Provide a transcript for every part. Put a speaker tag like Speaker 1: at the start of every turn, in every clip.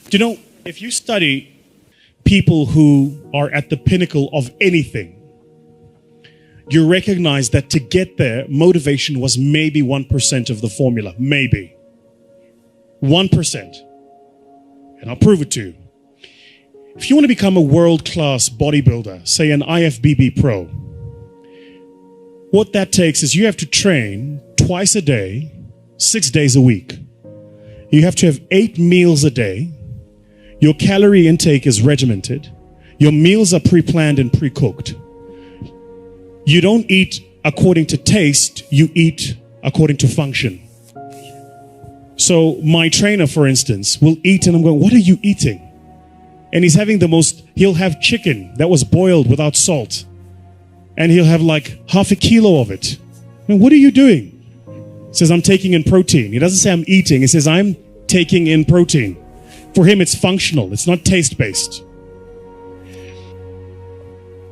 Speaker 1: Do you know, if you study people who are at the pinnacle of anything, you recognize that to get there, motivation was maybe 1% of the formula. Maybe. 1%. And I'll prove it to you. If you want to become a world-class bodybuilder, say an IFBB pro, what that takes is you have to train twice a day, 6 days a week. You have to have 8 meals a day. Your calorie intake is regimented. Your meals are pre-planned and pre-cooked. You don't eat according to taste, you eat according to function. So my trainer, for instance, will eat and I'm going, what are you eating? And he's having he'll have chicken that was boiled without salt. And he'll have like half a kilo of it. And what are you doing? He says, I'm taking in protein. He doesn't say I'm eating. He says, I'm taking in protein. For him, it's functional. It's not taste-based.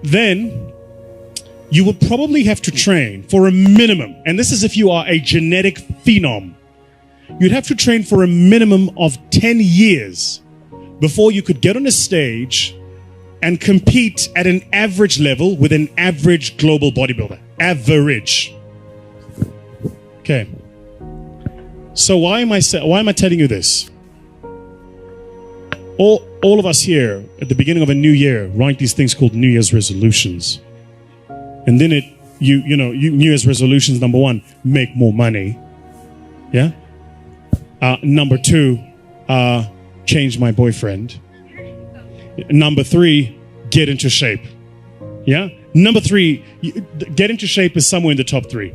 Speaker 1: Then you will probably have to train for a minimum. And this is if you are a genetic phenom. You'd have to train for a minimum of 10 years before you could get on a stage and compete at an average level with an average global bodybuilder. Average. Okay. So why am I telling you this? All of us here at the beginning of a new year write these things called New Year's resolutions. And then New Year's resolutions, number 1, make more money. Yeah? Number 2, change my boyfriend. Number 3, get into shape. Yeah? Number 3, get into shape is somewhere in the top 3.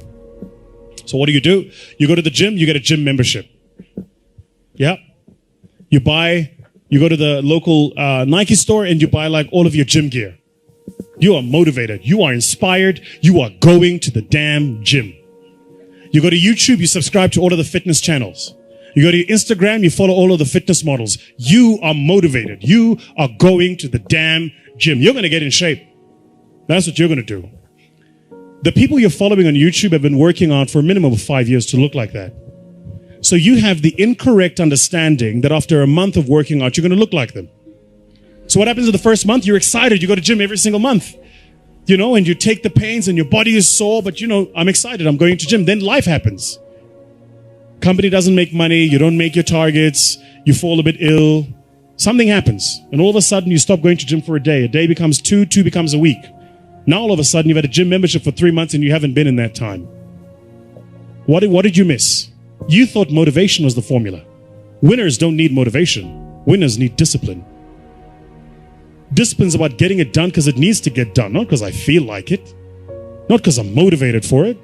Speaker 1: So what do? You go to the gym, you get a gym membership. Yeah? You go to the local Nike store and you buy like all of your gym gear. You are motivated. You are inspired. You are going to the damn gym. You go to YouTube, you subscribe to all of the fitness channels. You go to your Instagram, you follow all of the fitness models. You are motivated. You are going to the damn gym. You're going to get in shape. That's what you're going to do. The people you're following on YouTube have been working on for a minimum of 5 years to look like that. So you have the incorrect understanding that after a month of working out, you're going to look like them. So what happens in the first month? You're excited. You go to gym every single month, and you take the pains and your body is sore, but I'm excited. I'm going to gym. Then life happens. Company doesn't make money. You don't make your targets. You fall a bit ill. Something happens. And all of a sudden you stop going to gym for a day. A day becomes 2, 2 becomes a week. Now all of a sudden you've had a gym membership for 3 months and you haven't been in that time. What did you miss? You thought motivation was the formula. Winners don't need motivation. Winners need discipline. Discipline's about getting it done because it needs to get done, not because I feel like it, not because I'm motivated for it.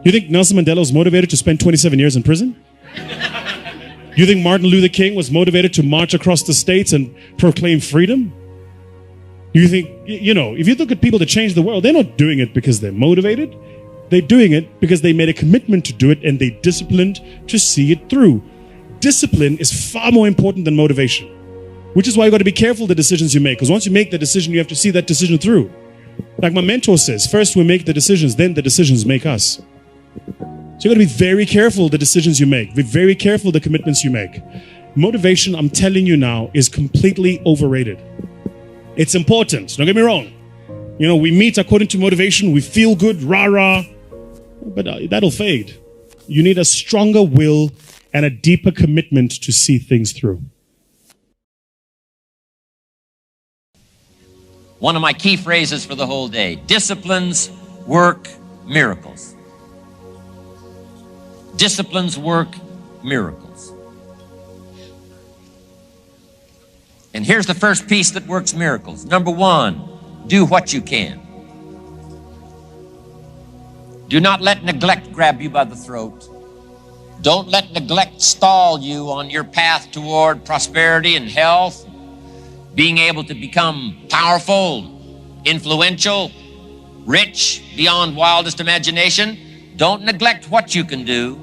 Speaker 1: You think Nelson Mandela was motivated to spend 27 years in prison? You think Martin Luther King was motivated to march across the states and proclaim freedom? You think, if you look at people that change the world, they're not doing it because they're motivated. They're doing it because they made a commitment to do it and they disciplined to see it through. Discipline is far more important than motivation, which is why you got to be careful the decisions you make. Because once you make the decision, you have to see that decision through. Like my mentor says, first we make the decisions, then the decisions make us. So you got to be very careful the decisions you make. Be very careful the commitments you make. Motivation, I'm telling you now, is completely overrated. It's important. Don't get me wrong. We meet according to motivation. We feel good, rah-rah. But that'll fade. You need a stronger will and a deeper commitment to see things through.
Speaker 2: One of my key phrases for the whole day: disciplines work miracles. Disciplines work miracles. And here's the first piece that works miracles. Number 1, do what you can. Do not let neglect grab you by the throat. Don't let neglect stall you on your path toward prosperity and health, being able to become powerful, influential, rich beyond wildest imagination. Don't neglect what you can do.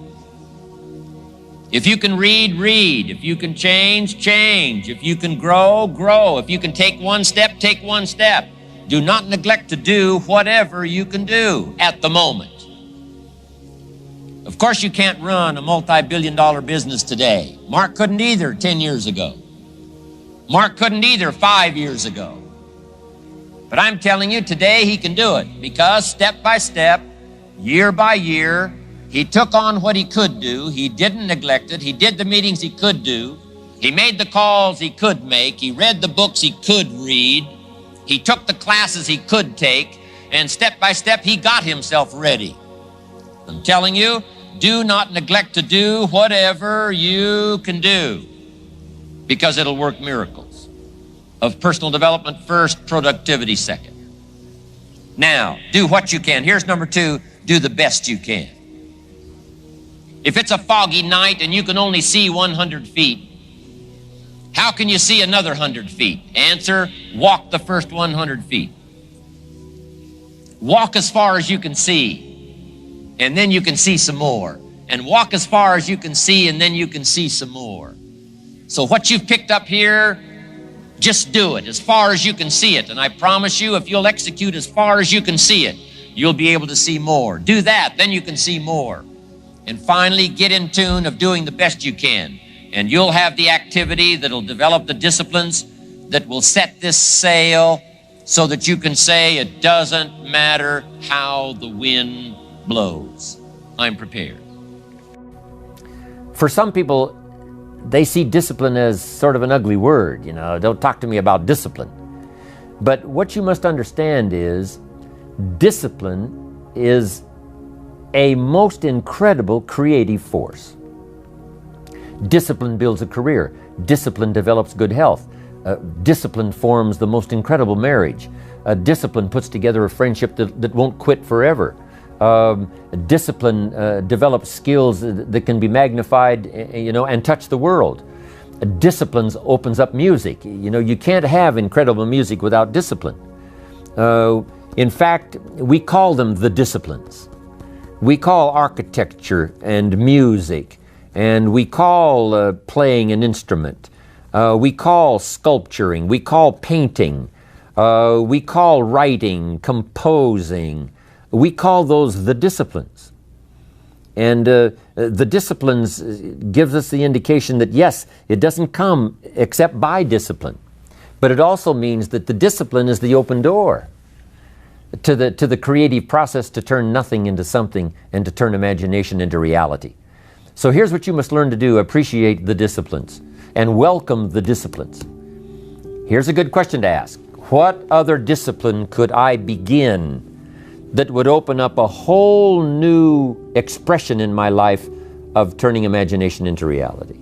Speaker 2: If you can read, read. If you can change, change. If you can grow, grow. If you can take one step, take one step. Do not neglect to do whatever you can do at the moment. Of course, you can't run a multi-billion-dollar business today. Mark couldn't either 10 years ago. Mark couldn't either 5 years ago. But I'm telling you, today he can do it because step by step, year by year, he took on what he could do. He didn't neglect it. He did the meetings he could do. He made the calls he could make. He read the books he could read. He took the classes he could take. And step by step, he got himself ready. I'm telling you, do not neglect to do whatever you can do because it'll work miracles. Of personal development first, productivity second. Now, do what you can. Here's number 2, do the best you can. If it's a foggy night and you can only see 100 feet, how can you see another 100 feet? Answer, walk the first 100 feet. Walk as far as you can see, and then you can see some more. And walk as far as you can see, and then you can see some more. So what you've picked up here, just do it as far as you can see it. And I promise you, if you'll execute as far as you can see it, you'll be able to see more. Do that, then you can see more. And finally, get in tune of doing the best you can. And you'll have the activity that'll develop the disciplines that will set this sail so that you can say, it doesn't matter how the wind blows. I'm prepared.
Speaker 3: For some people, they see discipline as sort of an ugly word. Don't talk to me about discipline. But what you must understand is discipline is a most incredible creative force. Discipline builds a career. Discipline develops good health. Discipline forms the most incredible marriage. Discipline puts together a friendship that won't quit forever. Discipline develops skills that can be magnified, and touch the world. Discipline opens up music. You can't have incredible music without discipline. In fact, we call them the disciplines. We call architecture and music, and we call playing an instrument. We call sculpturing. We call painting. We call writing, composing. We call those the disciplines. And the disciplines gives us the indication that, yes, it doesn't come except by discipline. But it also means that the discipline is the open door to the creative process to turn nothing into something and to turn imagination into reality. So here's what you must learn to do. Appreciate the disciplines and welcome the disciplines. Here's a good question to ask. What other discipline could I begin that would open up a whole new expression in my life of turning imagination into reality?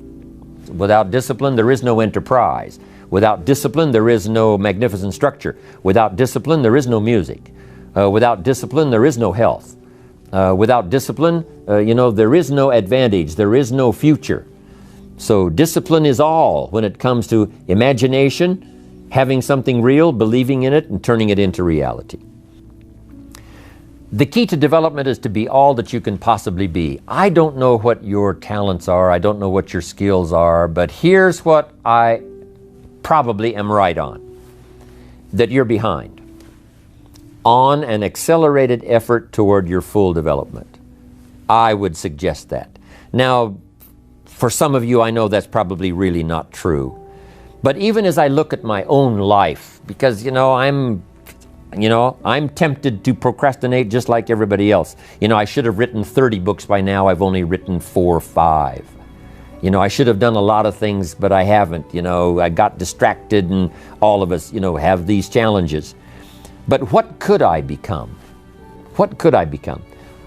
Speaker 3: Without discipline, there is no enterprise. Without discipline, there is no magnificent structure. Without discipline, there is no music. Without discipline, there is no health. Without discipline, there is no advantage. There is no future. So discipline is all when it comes to imagination, having something real, believing in it, and turning it into reality. The key to development is to be all that you can possibly be. I don't know what your talents are. I don't know what your skills are, but here's what I probably am right on, that you're behind on an accelerated effort toward your full development. I would suggest that. Now, for some of you, I know that's probably really not true. But even as I look at my own life, because, I'm tempted to procrastinate just like everybody else. I should have written 30 books by now. I've only written 4 or 5. I should have done a lot of things, but I haven't. I got distracted, and all of us, have these challenges. But what could I become? What could I become?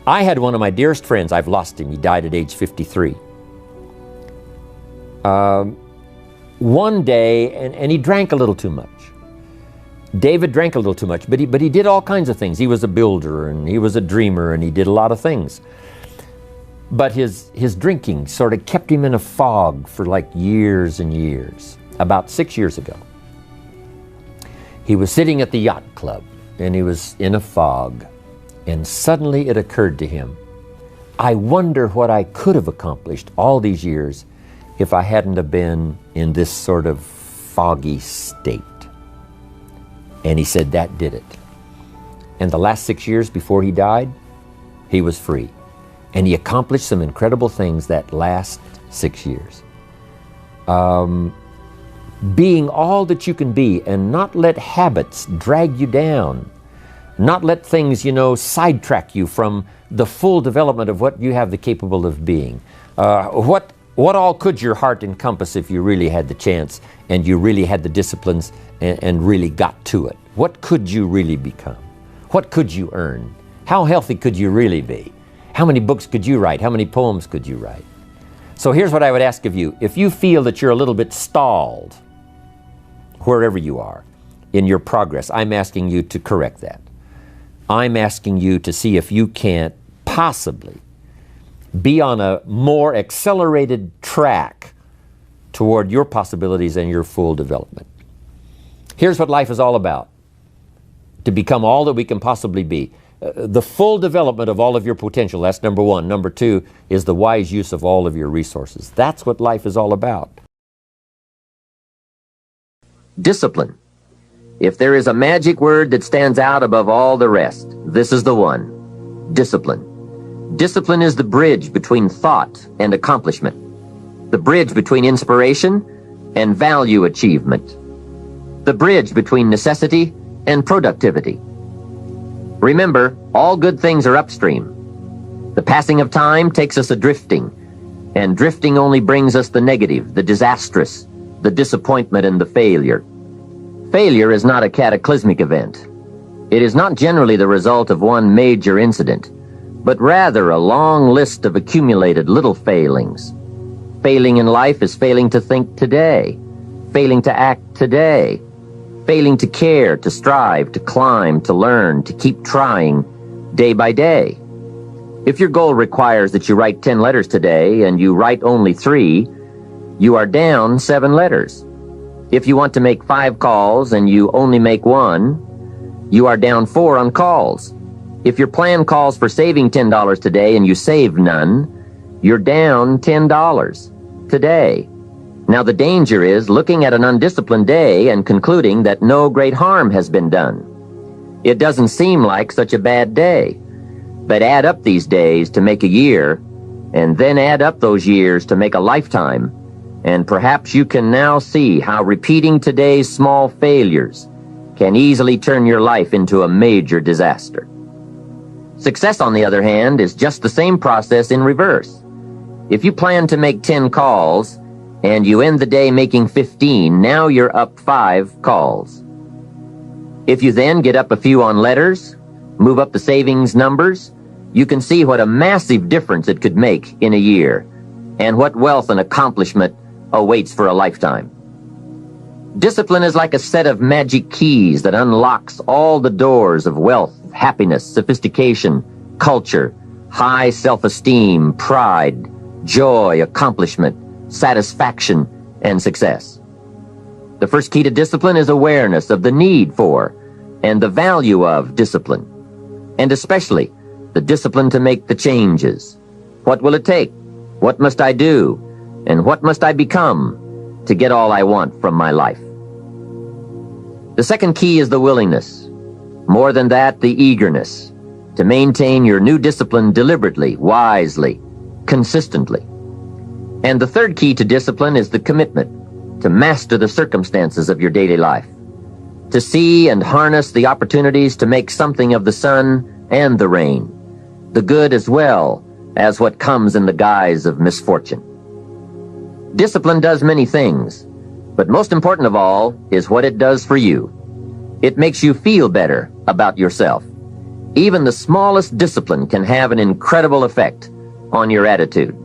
Speaker 3: I had one of my dearest friends. I've lost him. He died at age 53. One day, and he drank a little too much. David drank a little too much, but he did all kinds of things. He was a builder, and he was a dreamer, and he did a lot of things. But his drinking sort of kept him in a fog for like years and years. About 6 years ago, he was sitting at the yacht club, and he was in a fog, and suddenly it occurred to him, I wonder what I could have accomplished all these years if I hadn't have been in this sort of foggy state. And he said that did it. And the last 6 years before he died, he was free. And he accomplished some incredible things that last 6 years. Being all that you can be and not let habits drag you down. Not let things, sidetrack you from the full development of what you have the capable of being. What all could your heart encompass if you really had the chance and you really had the disciplines and really got to it? What could you really become? What could you earn? How healthy could you really be? How many books could you write? How many poems could you write? So here's what I would ask of you. If you feel that you're a little bit stalled, wherever you are in your progress, I'm asking you to correct that. I'm asking you to see if you can't possibly be on a more accelerated track toward your possibilities and your full development. Here's what life is all about: to become all that we can possibly be. The full development of all of your potential, that's number one. Number two is the wise use of all of your resources. That's what life is all about. Discipline. If there is a magic word that stands out above all the rest, this is the one: discipline. Discipline is the bridge between thought and accomplishment, the bridge between inspiration and value achievement, the bridge between necessity and productivity. Remember, all good things are upstream. The passing of time takes us a-drifting, and drifting only brings us the negative, the disastrous, the disappointment, and the failure. Failure is not a cataclysmic event. It is not generally the result of one major incident, but rather a long list of accumulated little failings. Failing in life is failing to think today, failing to act today, failing to care, to strive, to climb, to learn, to keep trying day by day. If your goal requires that you write 10 letters today and you write only 3, you are down 7 letters. If you want to make 5 calls and you only make 1, you are down 4 on calls. If your plan calls for saving $10 today and you save none, you're down $10 today. Now the danger is looking at an undisciplined day and concluding that no great harm has been done. It doesn't seem like such a bad day, but add up these days to make a year, and then add up those years to make a lifetime, and perhaps you can now see how repeating today's small failures can easily turn your life into a major disaster. Success, on the other hand, is just the same process in reverse. If you plan to make 10 calls and you end the day making 15, now you're up 5 calls. If you then get up a few on letters, move up the savings numbers, you can see what a massive difference it could make in a year, and what wealth and accomplishment awaits for a lifetime. Discipline is like a set of magic keys that unlocks all the doors of wealth, happiness, sophistication, culture, high self-esteem, pride, joy, accomplishment, satisfaction, and success. The first key to discipline is awareness of the need for and the value of discipline, and especially the discipline to make the changes. What will it take? What must I do? And what must I become to get all I want from my life? The second key is the willingness. More than that, the eagerness to maintain your new discipline deliberately, wisely, consistently. And the third key to discipline is the commitment to master the circumstances of your daily life, to see and harness the opportunities to make something of the sun and the rain, the good as well as what comes in the guise of misfortune. Discipline does many things, but most important of all is what it does for you. It makes you feel better about yourself. Even the smallest discipline can have an incredible effect on your attitude.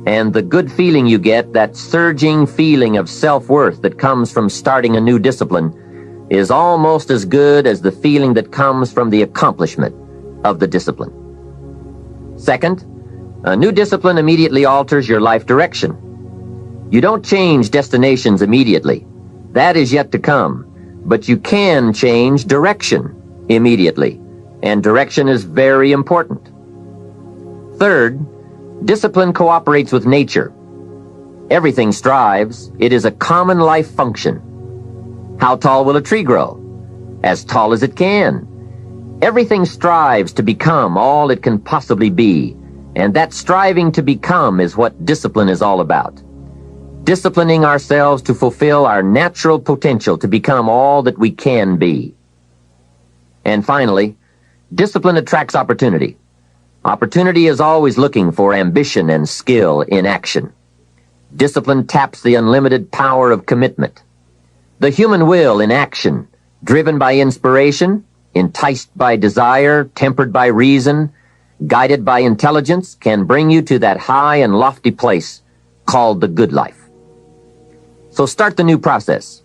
Speaker 3: And the good feeling you get, that surging feeling of self-worth that comes from starting a new discipline, is almost as good as the feeling that comes from the accomplishment of the discipline. Second, a new discipline immediately alters your life direction. You don't change destinations immediately. That is yet to come. But you can change direction immediately. And direction is very important. Third, discipline cooperates with nature. Everything strives. It is a common life function. How tall will a tree grow? As tall as it can. Everything strives to become all it can possibly be, And that striving to become is what discipline is all about. Disciplining ourselves to fulfill our natural potential to become all that we can be. And finally, discipline attracts opportunity. Opportunity is always looking for ambition and skill in action. Discipline taps the unlimited power of commitment. The human will in action, driven by inspiration, enticed by desire, tempered by reason, guided by intelligence, can bring you to that high and lofty place called the good life. So start the new process.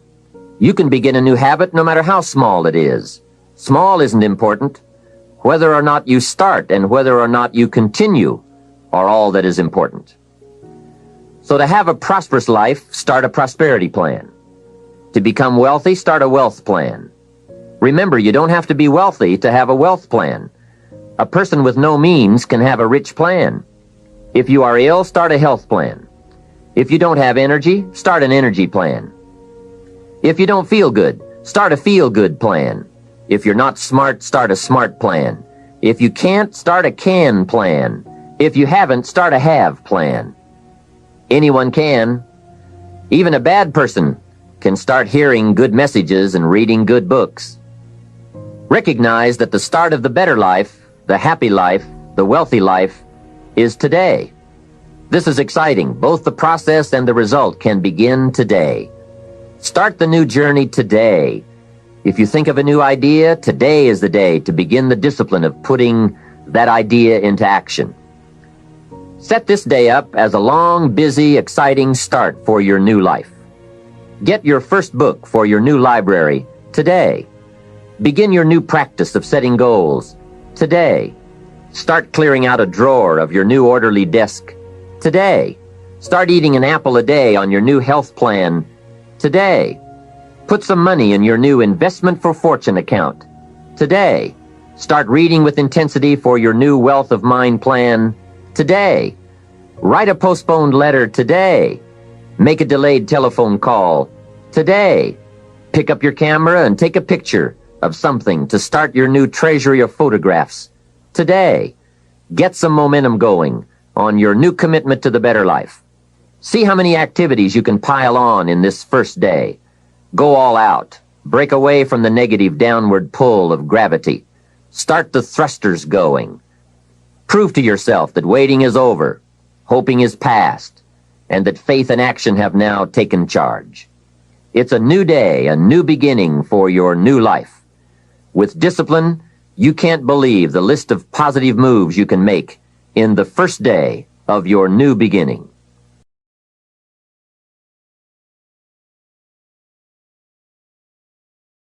Speaker 3: You can begin a new habit no matter how small it is. Small isn't important. Whether or not you start and whether or not you continue are all that is important. So to have a prosperous life, start a prosperity plan. To become wealthy, start a wealth plan. Remember, you don't have to be wealthy to have a wealth plan. A person with no means can have a rich plan. If you are ill, start a health plan. If you don't have energy, start an energy plan. If you don't feel good, start a feel-good plan. If you're not smart, start a smart plan. If you can't, start a can plan. If you haven't, start a have plan. Anyone can. Even a bad person can start hearing good messages and reading good books. Recognize that the start of the better life, the happy life, the wealthy life, is today. This is exciting. Both the process and the result can begin today. Start the new journey today. If you think of a new idea, today is the day to begin the discipline of putting that idea into action. Set this day up as a long, busy, exciting start for your new life. Get your first book for your new library today. Begin your new practice of setting goals today. Start clearing out a drawer of your new orderly desk today. Start eating an apple a day on your new health plan today. Put some money in your new investment for fortune account today. Start reading with intensity for your new wealth of mind plan today. Write a postponed letter today. Make a delayed telephone call today. Pick up your camera and take a picture of something to start your new treasury of photographs today. Get some momentum going on your new commitment to the better life. See how many activities you can pile on in this first day. Go all out. Break away from the negative downward pull of gravity. Start the thrusters going. Prove to yourself that waiting is over, hoping is past, and that faith and action have now taken charge. It's a new day, a new beginning for your new life. With discipline, you can't believe the list of positive moves you can make in the first day of your new beginning.